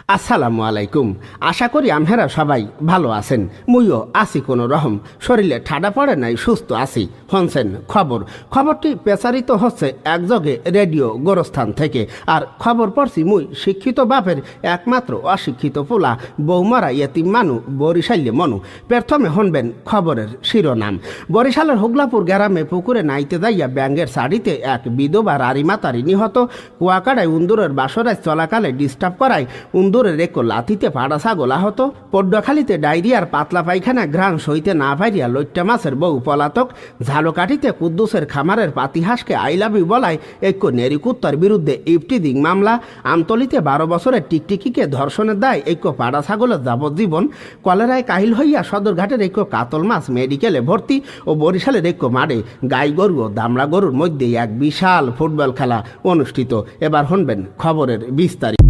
আসসালামু আলাইকুম। আশা করি আমহেরা সবাই ভালো আছেন। মুইও আছি কোনো রকম, শরীরে ঠাডা পড়ে নাই, সুস্থ আছি। হনছেন খবরটি প্রচারিত হচ্ছে একযোগে রেডিও গোরস্থান থেকে। আর খবর পড়ছি মুই শিক্ষিত বাপের একমাত্র অশিক্ষিত পোলা, বৌমারা ইয়েতিম মানু, বরিশাল্যে মনু। প্রথমে হনবেন খবরের শিরোনাম। বরিশালের হুগলাপুর গ্রামে পুকুরে নাইতে যাইয়া ব্যাঙ্গের শাড়িতে এক বিধবা রারিমাতারি নিহত। কুয়াকাড়ায় উন্দুরের বাসরায় চলাকালে ডিস্টার্ব করায় উন্দুরের এক লাথিতে পাড়া ছাগল আহত। পড্ডখালিতে ডায়রিয়ার পাতলা পায়খানা ঘ্রাণ সইতে না পাইয়া লইট্টা মাছের বউ পলাতক। ঝালকাঠিতে কুদ্দুসের খামারের পাতিহাসকে আই লাভ ইউ বলায় এক নেরিকুত্তার বিরুদ্ধে ইফটিজিং মামলা। আমতলিতে 12 বছরের টিকটিকিকে ধর্ষণের দায় এক পাড়া ছাগলের যাবজ্জীবন। কলেরায় কাহিল হইয়া সদরঘাটের এক কাতল মাছ মেডিকেলে ভর্তি। ও বরিশালের এক মাঠে গাই গরু ও দামড়া গরুর মধ্যে এক বিশাল ফুটবল খেলা অনুষ্ঠিত। এবার শুনবেন খবরের বিস্তারিত।